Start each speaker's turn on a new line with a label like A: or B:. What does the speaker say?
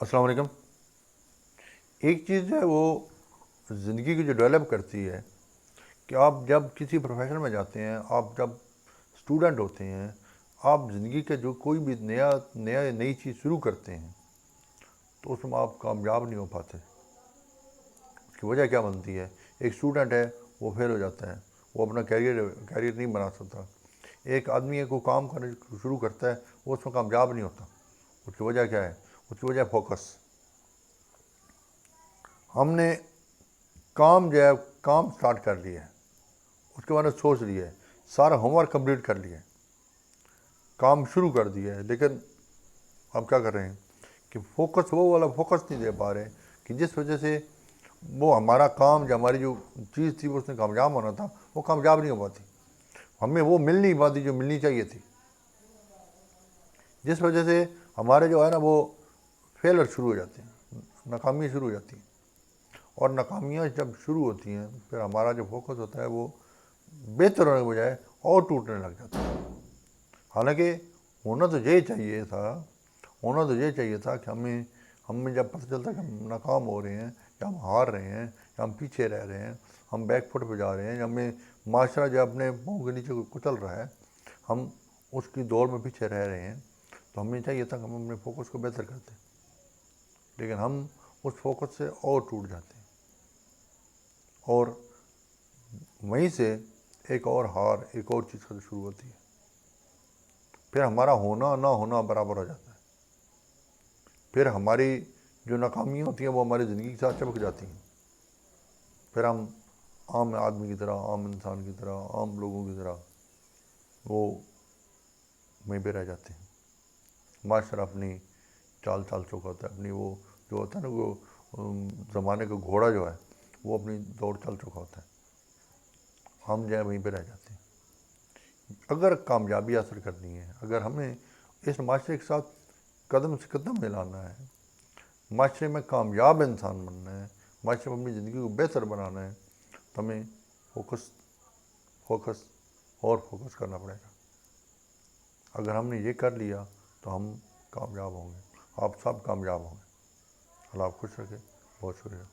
A: السلام علیکم۔ ایک چیز جو ہے وہ زندگی کو جو ڈیولپ کرتی ہے کہ آپ جب کسی پروفیشن میں جاتے ہیں، آپ جب اسٹوڈنٹ ہوتے ہیں، آپ زندگی کا جو کوئی بھی نئی چیز شروع کرتے ہیں تو اس میں آپ کامیاب نہیں ہو پاتے۔ اس کی وجہ کیا بنتی ہے؟ ایک اسٹوڈنٹ ہے وہ فیل ہو جاتا ہے، وہ اپنا کیریئر نہیں بنا سکتا۔ ایک آدمی ہے کو کام کرنے شروع کرتا ہے، وہ اس میں کامیاب نہیں ہوتا۔ اس کی وجہ کیا ہے؟ اس کی وجہ ہے فوکس۔ ہم نے کام جو ہے کام سٹارٹ کر لیا ہے، اس کے بارے میں سوچ لیا ہے، سارا ہوم ورک کمپلیٹ کر لیا ہے، کام شروع کر دیا ہے، لیکن ہم کیا کر رہے ہیں کہ فوکس وہ والا فوکس نہیں دے پا رہے کہ جس وجہ سے وہ ہمارا کام جو ہماری جو چیز تھی وہ اس نے کامیاب ہونا تھا وہ کامیاب نہیں ہو پاتی، ہمیں وہ مل نہیں پاتی جو ملنی چاہیے تھی، جس وجہ سے ہمارے جو ہے نا وہ فیلر شروع ہو جاتے ہیں، ناکامیاں شروع ہو جاتی ہیں۔ اور ناکامیاں جب شروع ہوتی ہیں پھر ہمارا جو فوکس ہوتا ہے وہ بہتر ہونے کے بجائے اور ٹوٹنے لگ جاتا ہے۔ حالانکہ ہونا تو یہ چاہیے تھا کہ ہمیں جب پتہ چلتا ہے کہ ہم ناکام ہو رہے ہیں یا ہم ہار رہے ہیں یا ہم پیچھے رہ رہے ہیں، ہم بیک فٹ پہ جا رہے ہیں، یا ہمیں معاشرہ جو اپنے پاؤں کے نیچے کچل رہا ہے، ہم اس کی دوڑ میں پیچھے رہ رہے ہیں، تو ہمیں چاہیے تھا کہ ہم اپنے فوکس کو بہتر کرتے، لیکن ہم اس فوکس سے اور ٹوٹ جاتے ہیں، اور وہیں سے ایک اور ہار، ایک اور چیز کا شروع ہوتی ہے، پھر ہمارا ہونا نہ ہونا برابر ہو جاتا ہے، پھر ہماری جو ناکامیاں ہوتی ہیں وہ ہماری زندگی کے ساتھ چپک جاتی ہیں، پھر ہم عام آدمی کی طرح، عام انسان کی طرح، عام لوگوں کی طرح وہ وہیں پہ رہ جاتے ہیں۔ معاشرہ اپنی چال چکا ہوتا ہے، اپنی وہ جو ہوتا ہے نا وہ زمانے کا گھوڑا جو ہے وہ اپنی دوڑ چل چکا ہوتا ہے، ہم جو ہے وہیں پہ رہ جاتے ہیں۔ اگر کامیابی حاصل کرنی ہے، اگر ہمیں اس معاشرے کے ساتھ قدم سے قدم ملانا ہے، معاشرے میں کامیاب انسان بننا ہے، معاشرے میں اپنی زندگی کو بہتر بنانا ہے، تو ہمیں فوکس اور فوکس کرنا پڑے گا۔ اگر ہم نے یہ کر لیا تو ہم کامیاب ہوں گے، آپ سب کامیاب ہوں گے۔ اللہ آپ خوش رکھے، بہت شکریہ۔